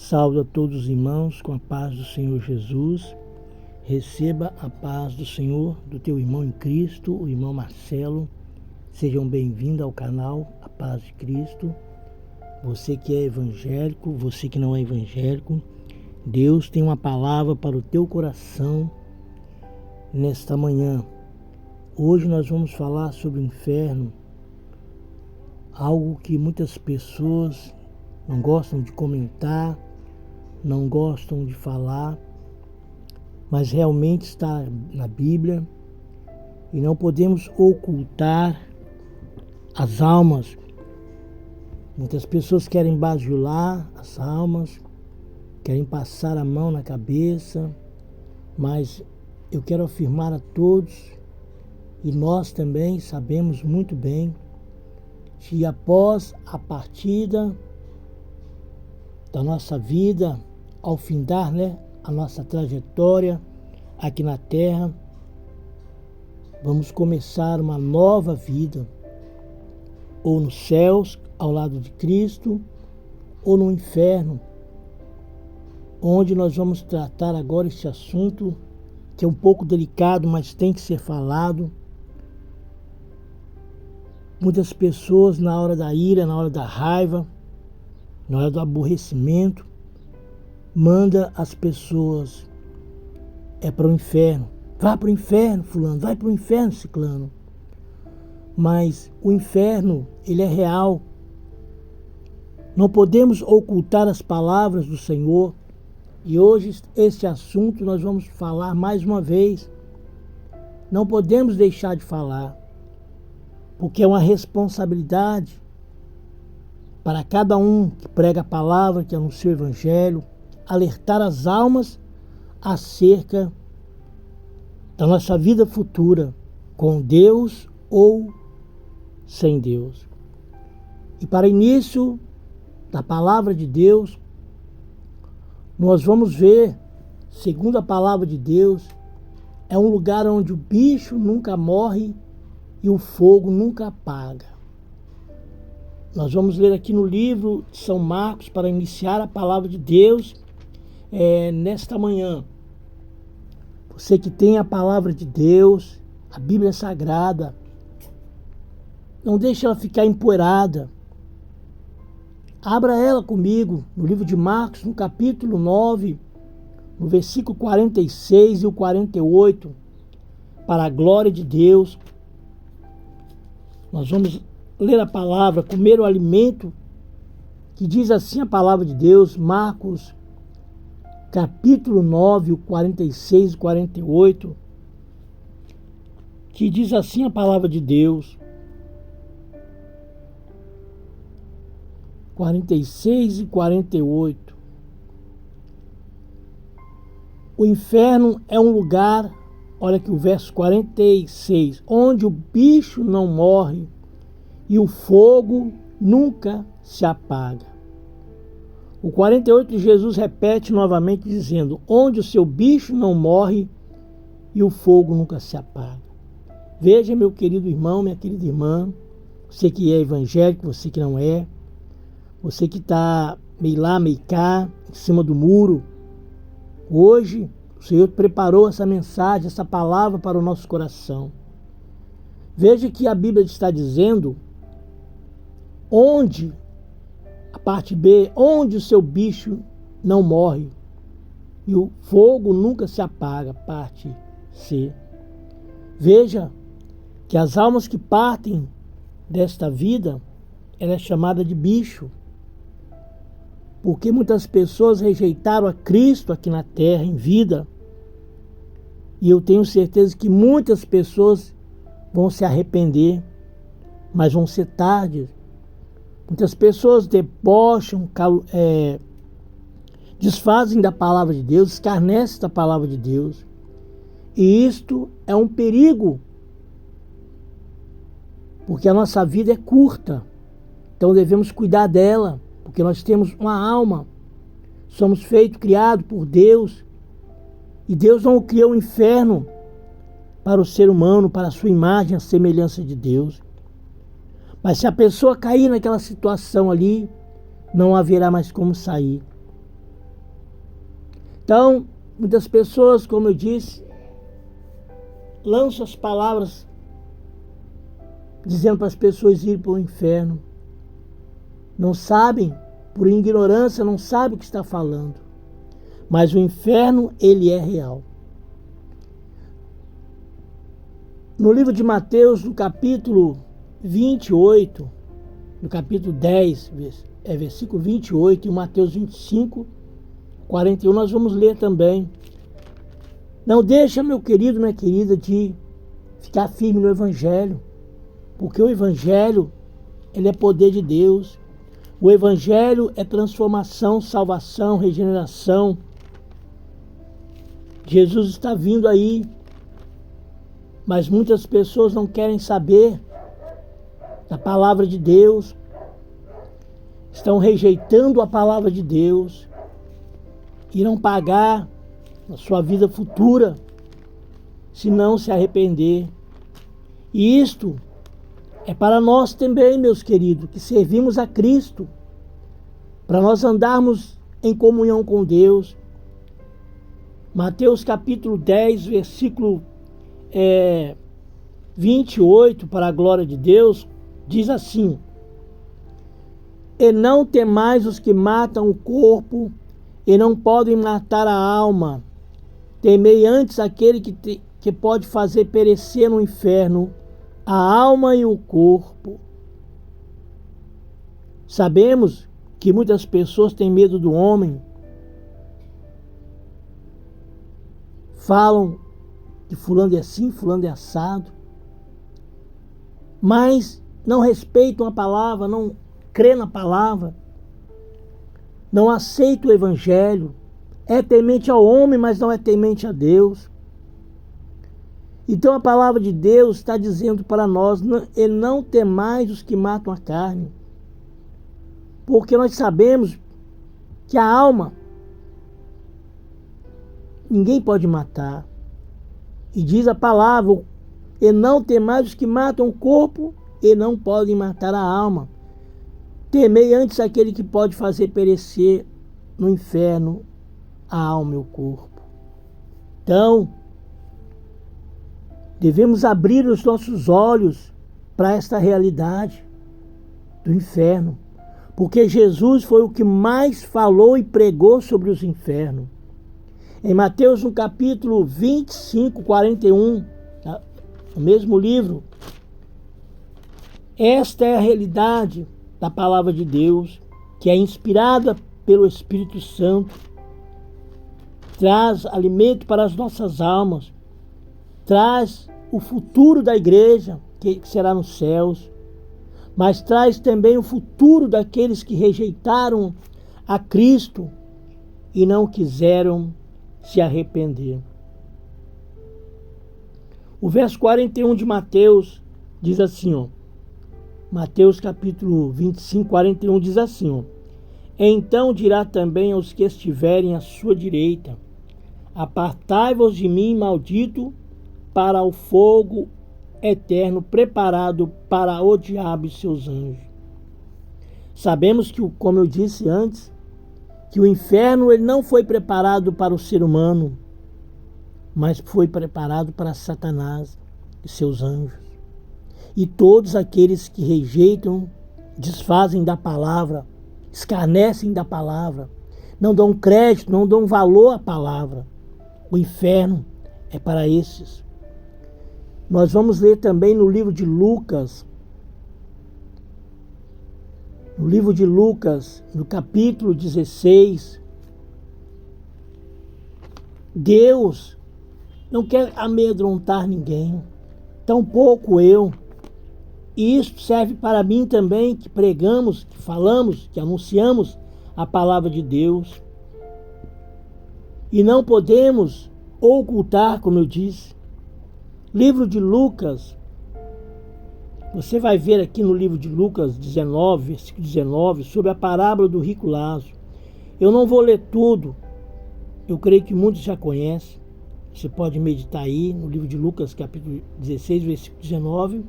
Salve a todos os irmãos com a paz do Senhor Jesus. Receba a paz do Senhor, do teu irmão em Cristo, o irmão Marcelo. Sejam bem-vindos ao canal A Paz de Cristo. Você que é evangélico, você que não é evangélico, Deus tem uma palavra para o teu coração nesta manhã. Hoje nós vamos falar sobre o inferno, algo que muitas pessoas não gostam de comentar, não gostam de falar, mas realmente está na Bíblia e não podemos ocultar as almas. Muitas pessoas querem bajular as almas, querem passar a mão na cabeça, mas eu quero afirmar a todos, e nós também sabemos muito bem, que após a partida da nossa vida, ao findar, a nossa trajetória aqui na Terra, vamos começar uma nova vida, ou nos céus, ao lado de Cristo, ou no inferno, onde nós vamos tratar agora este assunto, que é um pouco delicado, mas tem que ser falado. Muitas pessoas, na hora da ira, na hora da raiva, na hora do aborrecimento, manda as pessoas para o inferno. Vá para o inferno, fulano, vai para o inferno, ciclano. Mas o inferno, ele é real. Não podemos ocultar as palavras do Senhor. E hoje, esse assunto nós vamos falar mais uma vez. Não podemos deixar de falar, porque é uma responsabilidade para cada um que prega a palavra, que anuncia o Evangelho, alertar as almas acerca da nossa vida futura, com Deus ou sem Deus. E para início da palavra de Deus, nós vamos ver, segundo a palavra de Deus, é um lugar onde o bicho nunca morre e o fogo nunca apaga. Nós vamos ler aqui no livro de São Marcos para iniciar a palavra de Deus nesta manhã. Você que tem a palavra de Deus, a Bíblia Sagrada, não deixe ela ficar empoeirada. Abra ela comigo no livro de Marcos, no capítulo 9, no versículo 46 e o 48, para a glória de Deus. Nós vamos ler a palavra, comer o alimento, que diz assim a palavra de Deus, Marcos, capítulo 9, o 46 e 48, que diz assim a palavra de Deus, 46 e 48. O inferno é um lugar, olha aqui o verso 46, onde o bicho não morre e o fogo nunca se apaga. O 48 Jesus repete novamente dizendo, onde o seu bicho não morre e o fogo nunca se apaga. Veja, meu querido irmão, minha querida irmã, você que é evangélico, você que não é, você que está meio lá, meio cá, em cima do muro, hoje o Senhor preparou essa mensagem, essa palavra para o nosso coração. Veja que a Bíblia está dizendo onde, a parte B, onde o seu bicho não morre e o fogo nunca se apaga, parte C. Veja que as almas que partem desta vida, ela é chamada de bicho, porque muitas pessoas rejeitaram a Cristo aqui na terra, em vida, e eu tenho certeza que muitas pessoas vão se arrepender, mas vão ser tarde. Muitas pessoas debocham, desfazem da palavra de Deus, escarnecem da palavra de Deus. E isto é um perigo, porque a nossa vida é curta, então devemos cuidar dela, porque nós temos uma alma, somos criados por Deus, e Deus não criou o inferno para o ser humano, para a sua imagem, a semelhança de Deus. Mas se a pessoa cair naquela situação ali, não haverá mais como sair. Então, muitas pessoas, como eu disse, lançam as palavras dizendo para as pessoas irem para o inferno. Não sabem, por ignorância, não sabem o que está falando. Mas o inferno, ele é real. No livro de Mateus, no capítulo 28, no capítulo 10, versículo 28, e Mateus 25, 41, nós vamos ler também. Não deixa, meu querido, minha querida, de ficar firme no Evangelho, porque o Evangelho, ele é poder de Deus. O Evangelho é transformação, salvação, regeneração. Jesus está vindo aí, mas muitas pessoas não querem saber da palavra de Deus, estão rejeitando a palavra de Deus, irão pagar na sua vida futura se não se arrepender. E isto é para nós também, meus queridos, que servimos a Cristo, para nós andarmos em comunhão com Deus. Mateus capítulo 10, versículo 28, para a glória de Deus, diz assim: E não temais os que matam o corpo e não podem matar a alma. Temei antes aquele que pode fazer perecer no inferno a alma e o corpo. Sabemos que muitas pessoas têm medo do homem, falam que fulano é assim, fulano é assado, mas não respeitam a palavra, não crê na palavra, não aceita o Evangelho, é temente ao homem, mas não é temente a Deus. Então a palavra de Deus está dizendo para nós, e não temais os que matam a carne, porque nós sabemos que a alma ninguém pode matar. E diz a palavra, e não temais os que matam o corpo e não podem matar a alma. Temei antes aquele que pode fazer perecer no inferno a alma e o corpo. Então, devemos abrir os nossos olhos para esta realidade do inferno, porque Jesus foi o que mais falou e pregou sobre os infernos. Em Mateus, no capítulo 25, 41, no mesmo livro, esta é a realidade da palavra de Deus, que é inspirada pelo Espírito Santo, traz alimento para as nossas almas, traz o futuro da igreja, que será nos céus, mas traz também o futuro daqueles que rejeitaram a Cristo e não quiseram se arrepender. O verso 41 de Mateus diz assim, ó, Mateus capítulo 25, 41 diz assim, ó, Então dirá também aos que estiverem à sua direita, Apartai-vos de mim, maldito, para o fogo eterno preparado para o diabo e seus anjos. Sabemos que, como eu disse antes, que o inferno ele não foi preparado para o ser humano, mas foi preparado para Satanás e seus anjos. E todos aqueles que rejeitam, desfazem da palavra, escarnecem da palavra, não dão crédito, não dão valor à palavra. O inferno é para esses. Nós vamos ler também no livro de Lucas, no capítulo 16, Deus não quer amedrontar ninguém, tampouco eu. E isso serve para mim também, que pregamos, que falamos, que anunciamos a palavra de Deus. E não podemos ocultar, como eu disse. Livro de Lucas, você vai ver aqui no livro de Lucas 19, versículo 19, sobre a parábola do rico Lázaro. Eu não vou ler tudo, eu creio que muitos já conhecem. Você pode meditar aí no livro de Lucas, capítulo 16, versículo 19,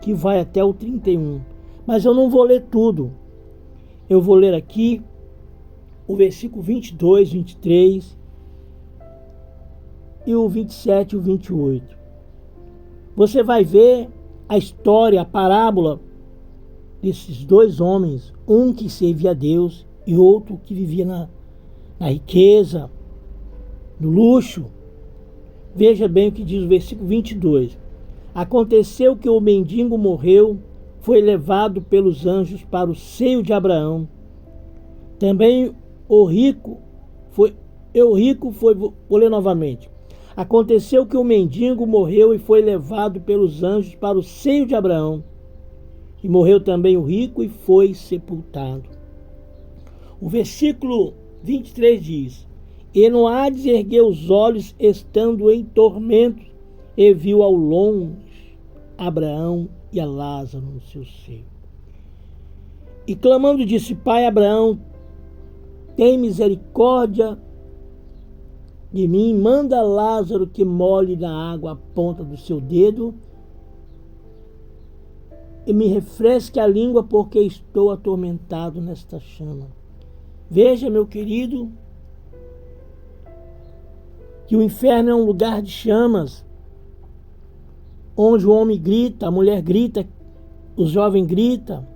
que vai até o 31. Mas eu não vou ler tudo. Eu vou ler aqui o versículo 22, 23 e o 27 e o 28. Você vai ver a história, a parábola desses dois homens, um que servia a Deus e outro que vivia na riqueza, no luxo. Veja bem o que diz o versículo 22. Aconteceu que o mendigo morreu, foi levado pelos anjos para o seio de Abraão. Também o rico foi, vou ler novamente. Aconteceu que o mendigo morreu e foi levado pelos anjos para o seio de Abraão. E morreu também o rico e foi sepultado. O versículo 23 diz: E no Hades ergueu os olhos, estando em tormento, e viu ao longe Abraão e a Lázaro no seu seio. E clamando disse: Pai Abraão, tem misericórdia de mim, manda Lázaro que molhe na água a ponta do seu dedo e me refresque a língua, porque estou atormentado nesta chama. Veja, meu querido, que o inferno é um lugar de chamas, onde o homem grita, a mulher grita, o jovem grita,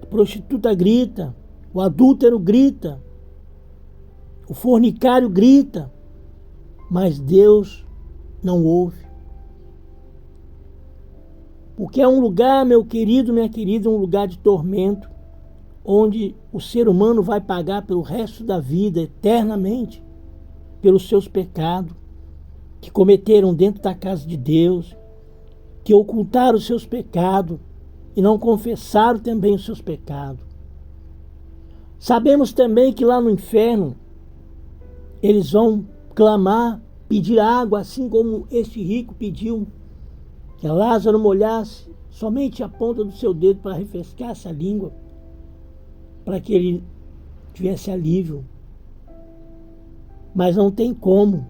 a prostituta grita, o adúltero grita, o fornicário grita, mas Deus não ouve. Porque é um lugar, meu querido, minha querida, um lugar de tormento, onde o ser humano vai pagar pelo resto da vida, eternamente, pelos seus pecados, que cometeram dentro da casa de Deus, que ocultaram os seus pecados e não confessaram também os seus pecados. Sabemos também que lá no inferno, eles vão clamar, pedir água, assim como este rico pediu que Lázaro molhasse somente a ponta do seu dedo para refrescar essa língua, para que ele tivesse alívio. Mas não tem como.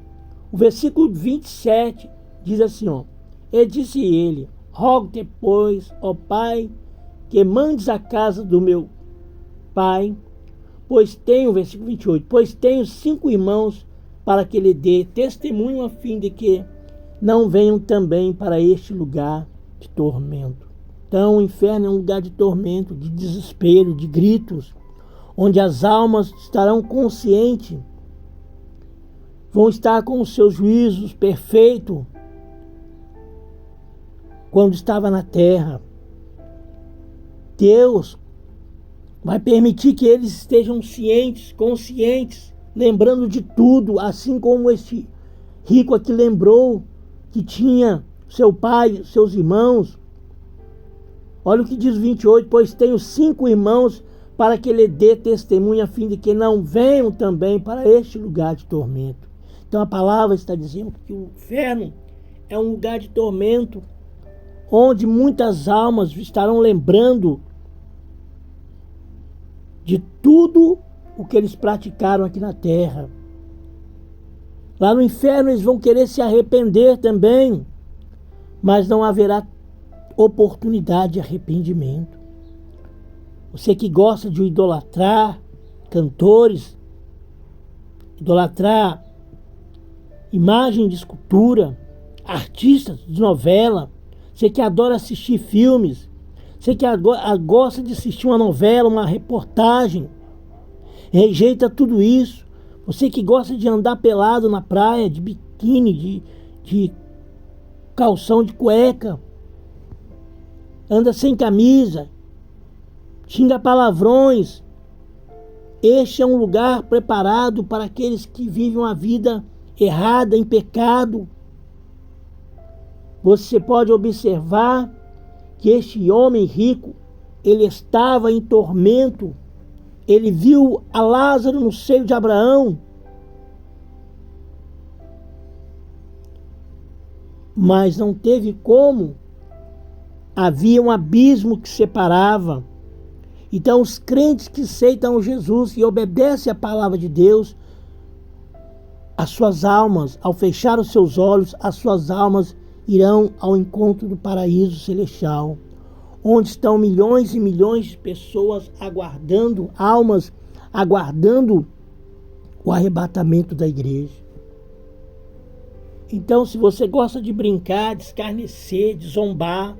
O versículo 27 diz assim, ó: E disse ele: Rogo-te, pois, ó Pai, que mandes a casa do meu pai, pois tenho, versículo 28, pois tenho 5 irmãos, para que lhe dê testemunho a fim de que não venham também para este lugar de tormento. Então o inferno é um lugar de tormento, de desespero, de gritos, onde as almas estarão conscientes, vão estar com os seus juízos perfeitos, quando estava na terra. Deus vai permitir que eles estejam cientes, conscientes, lembrando de tudo, assim como esse rico aqui lembrou que tinha seu pai, seus irmãos. Olha o que diz 28, pois tenho 5 irmãos, para que lhe dê testemunho, a fim de que não venham também para este lugar de tormento. Então a palavra está dizendo que o inferno é um lugar de tormento, onde muitas almas estarão lembrando de tudo o que eles praticaram aqui na terra. Lá no inferno eles vão querer se arrepender também, mas não haverá oportunidade de arrependimento. Você que gosta de idolatrar cantores, idolatrar imagem de escultura, artistas de novela, você que adora assistir filmes, você que gosta de assistir uma novela, uma reportagem, rejeita tudo isso. Você que gosta de andar pelado na praia, de biquíni, de calção de cueca, anda sem camisa, xinga palavrões. Este é um lugar preparado para aqueles que vivem uma vida errada, em pecado. Você pode observar que este homem rico, ele estava em tormento. Ele viu a Lázaro no seio de Abraão, mas não teve como. Havia um abismo que separava. Então os crentes que aceitam Jesus e obedecem à palavra de Deus, as suas almas, ao fechar os seus olhos, as suas almas irão ao encontro do paraíso celestial, onde estão milhões e milhões de pessoas aguardando, almas aguardando o arrebatamento da igreja. Então, se você gosta de brincar, de escarnecer, de zombar,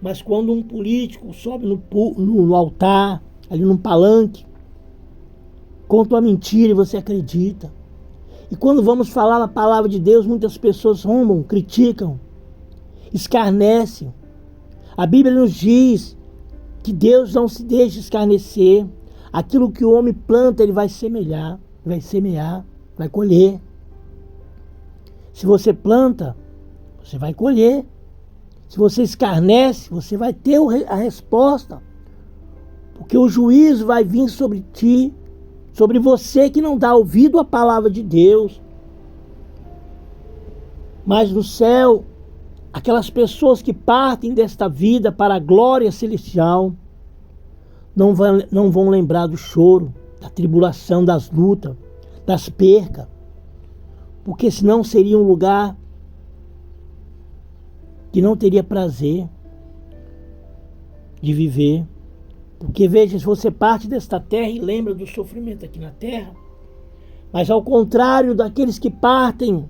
mas quando um político sobe no altar, ali num palanque, conta uma mentira e você acredita. E quando vamos falar a palavra de Deus, muitas pessoas zombam, criticam, escarnecem. A Bíblia nos diz que Deus não se deixa escarnecer. Aquilo que o homem planta, ele vai semear, vai colher. Se você planta, você vai colher. Se você escarnece, você vai ter a resposta. Porque o juízo vai vir sobre ti, sobre você que não dá ouvido à palavra de Deus. Mas no céu, aquelas pessoas que partem desta vida para a glória celestial, não vão lembrar do choro, da tribulação, das lutas, das percas. Porque senão seria um lugar que não teria prazer de viver. Porque veja, se você parte desta terra e lembra do sofrimento aqui na terra, mas ao contrário daqueles que partem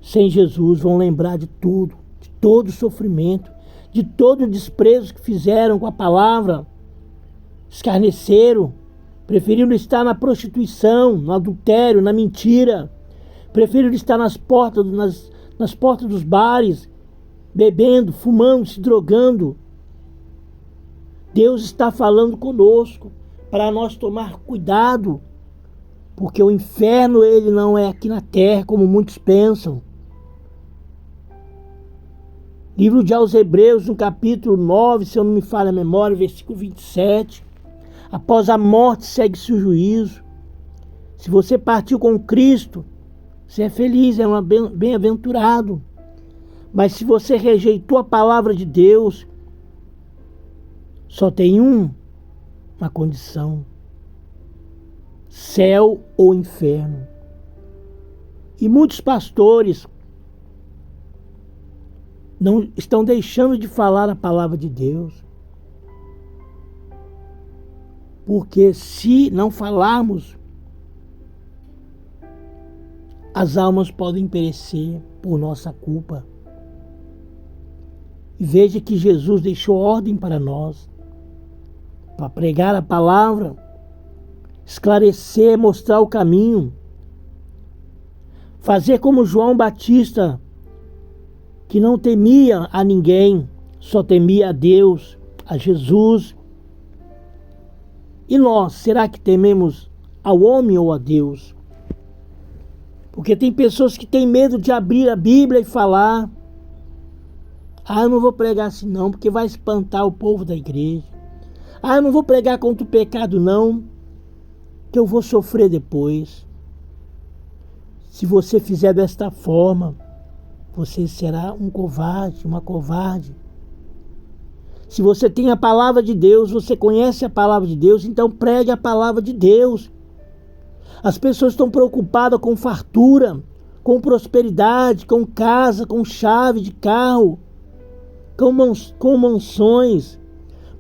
sem Jesus, vão lembrar de tudo, de todo o sofrimento, de todo o desprezo que fizeram com a palavra, escarneceram, preferiram estar na prostituição, no adultério, na mentira, preferiram estar nas portas dos bares, bebendo, fumando, se drogando. Deus está falando conosco para nós tomar cuidado, porque o inferno ele não é aqui na terra como muitos pensam. Livro de aos Hebreus, no capítulo 9, se eu não me falha a memória, versículo 27. Após a morte segue-se o juízo. Se você partiu com Cristo, você é feliz, é bem-aventurado. Mas se você rejeitou a palavra de Deus, só tem uma condição: céu ou inferno. E muitos pastores não estão deixando de falar a palavra de Deus. Porque se não falarmos, as almas podem perecer por nossa culpa. E veja que Jesus deixou ordem para nós, para pregar a palavra, esclarecer, mostrar o caminho, fazer como João Batista, que não temia a ninguém, só temia a Deus, a Jesus. E nós, será que tememos ao homem ou a Deus? Porque tem pessoas que têm medo de abrir a Bíblia e falar: eu não vou pregar assim não, porque vai espantar o povo da igreja. Eu não vou pregar contra o pecado não, que eu vou sofrer depois. Se você fizer desta forma, você será um covarde, uma covarde. Se você tem a palavra de Deus, você conhece a palavra de Deus, então pregue a palavra de Deus. As pessoas estão preocupadas com fartura, com prosperidade, com casa, com chave de carro, com mansões,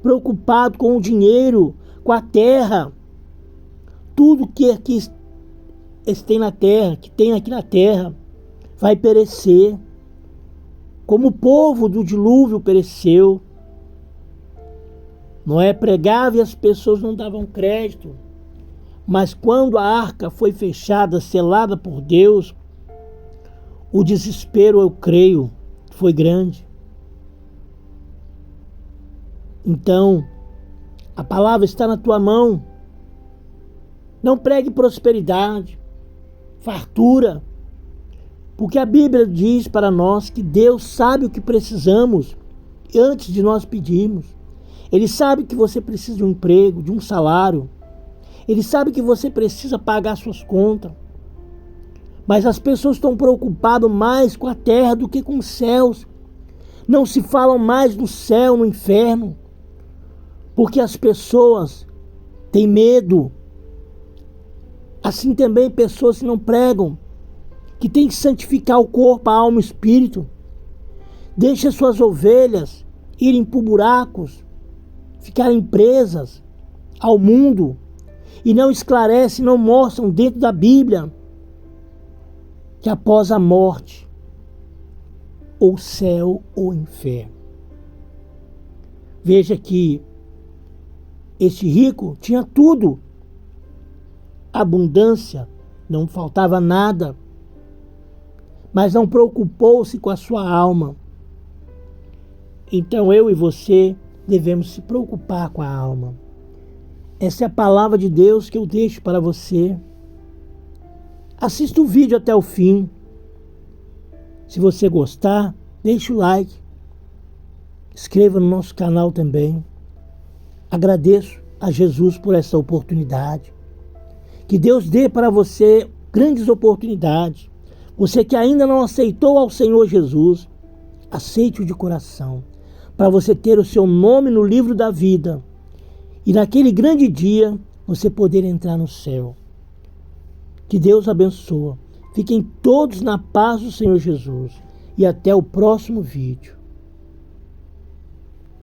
preocupado com o dinheiro, com a terra. Tudo que aqui tem na terra, que tem aqui na terra, vai perecer. Como o povo do dilúvio pereceu. Noé pregava e as pessoas não davam crédito. Mas quando a arca foi fechada, selada por Deus, o desespero, eu creio, foi grande. Então, a palavra está na tua mão. Não pregue prosperidade, fartura, porque a Bíblia diz para nós que Deus sabe o que precisamos antes de nós pedirmos. Ele sabe que você precisa de um emprego, de um salário. Ele sabe que você precisa pagar suas contas. Mas as pessoas estão preocupadas mais com a terra do que com os céus. Não se falam mais no céu, no inferno. Porque as pessoas têm medo. Assim também pessoas que não pregam, que têm que santificar o corpo, a alma e o espírito. Deixa suas ovelhas irem por buracos, ficarem presas ao mundo, e não esclarecem, não mostram dentro da Bíblia que após a morte, ou céu ou inferno. Veja que este rico tinha tudo, abundância, não faltava nada, mas não preocupou-se com a sua alma. Então eu e você devemos se preocupar com a alma. Essa é a palavra de Deus que eu deixo para você. Assista o vídeo até o fim. Se você gostar, deixe o like. Inscreva no nosso canal também. Agradeço a Jesus por essa oportunidade. Que Deus dê para você grandes oportunidades. Você que ainda não aceitou ao Senhor Jesus, aceite-o de coração, para você ter o seu nome no livro da vida e naquele grande dia você poder entrar no céu. Que Deus abençoe. Fiquem todos na paz do Senhor Jesus e até o próximo vídeo.